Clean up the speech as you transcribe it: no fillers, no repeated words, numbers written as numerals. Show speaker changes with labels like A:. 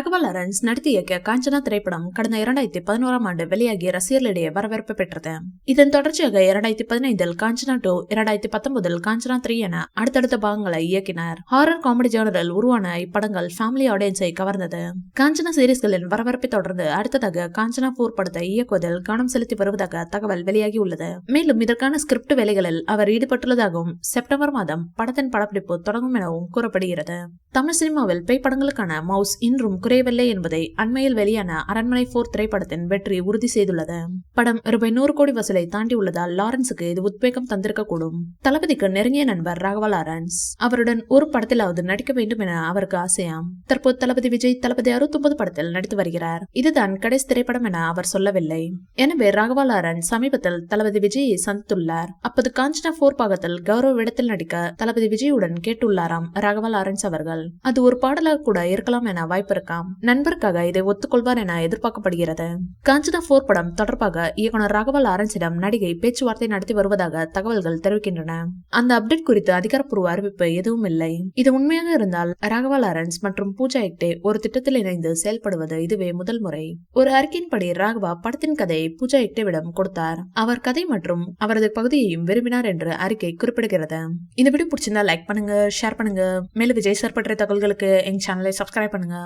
A: Raghava Lawrence நடித்து இயக்கிய காஞ்சனா திரைப்படம் கடந்த 2011ஆம் ஆண்டு வெளியாகி ரசிகர்களிடையே வரவேற்பு பெற்றது. இதன் தொடர்ச்சியாக 2015இல் காஞ்சனா 2, 2019இல் காஞ்சனா 3 என அடுத்தடுத்த பாகங்களை இயக்கினார். ஹாரர் காமெடி ஜானரில் உருவான இப்படங்கள் ஃபேமிலி ஆடியன்ஸை கவர்ந்தது. காஞ்சனா சீரிஸ்களின் வரவேற்பை தொடர்ந்து அடுத்ததாக காஞ்சனா 4 படத்தை இயக்குவதில் கவனம் செலுத்தி வருவதாக தகவல் வெளியாகி உள்ளது. மேலும் இதற்கான ஸ்கிரிப்ட் வேலைகளில் அவர் ஈடுபட்டுள்ளதாகவும் செப்டம்பர் மாதம் படத்தின் படப்பிடிப்பு தொடங்கும் எனவும் கூறப்படுகிறது. தமிழ் சினிமாவில் பேய் படங்களுக்கான மவுஸ் இன்றும் குறையவில்லை என்பதை அண்மையில் வெளியான அரண்மனை 4 திரைப்படத்தின் வெற்றி உறுதி செய்துள்ளது. படம் ரூபாய் 100 கோடி வசூலை தாண்டி உள்ளதால் லாரன்ஸுக்கு இது உத்வேகம் தந்திருக்க கூடும். தளபதிக்கு நெருங்கிய நண்பர் ராகவா லாரன்ஸ். அவருடன் ஒரு படத்திலாவது நடிக்க வேண்டும் என அவருக்கு ஆசையாம். தற்போது தளபதி விஜய் தளபதி 69 படத்தில் நடித்து வருகிறார். இதுதான் கடைசி திரைப்படம் என அவர் சொல்லவில்லை. எனவே ராகவா லாரன்ஸ் சமீபத்தில் தளபதி விஜயை சந்தித்துள்ளார். அப்போது காஞ்சனா 4 பாகத்தில் கௌரவ இடத்தில் நடிக்க தளபதி விஜயுடன் கேட்டுள்ளாராம் ராகவா லாரன்ஸ் அவர்கள். அது ஒரு பாடலாக கூட இருக்கலாம் என வாய்ப்பு இருக்காம். நண்பருக்காக இதை ஒத்துக்கொள்வார் என எதிர்பார்க்கப்படுகிறது. காஞ்சனா 4 படம் தொடர்பாக இயக்குனர் ராகவா லாரன்ஸிடம் நடிகை பேச்சுவார்த்தை நடத்தி வருவதாக தகவல்கள் தெரிவிக்கின்றன. அந்த அப்டேட் குறித்து அதிகாரப்பூர்வ அறிவிப்பு எதுவும் இல்லை. இது உண்மையாக இருந்தால் ராகவா லாரன்ஸ் மற்றும் பூஜா ஹெக்டே ஒரு திட்டத்தில் இணைந்து செயல்படுவது இதுவே முதல் முறை. ஒரு அறிக்கையின்படி ராகவா படத்தின் கதையை பூஜா ஹெக்டேவிடம் கொடுத்தார். அவர் கதை மற்றும் அவரது பகுதியையும் விரும்பினார் என்று அறிக்கை குறிப்பிடுகிறது. இந்த வீடியோ பிடிச்சிருந்தா லைக் பண்ணுங்க, ஷேர் பண்ணுங்க. மேலும் விஜய் சார் பற்றிய தகவல்களுக்கு எங்க சேனலை சப்ஸ்கிரைப் பண்ணுங்க.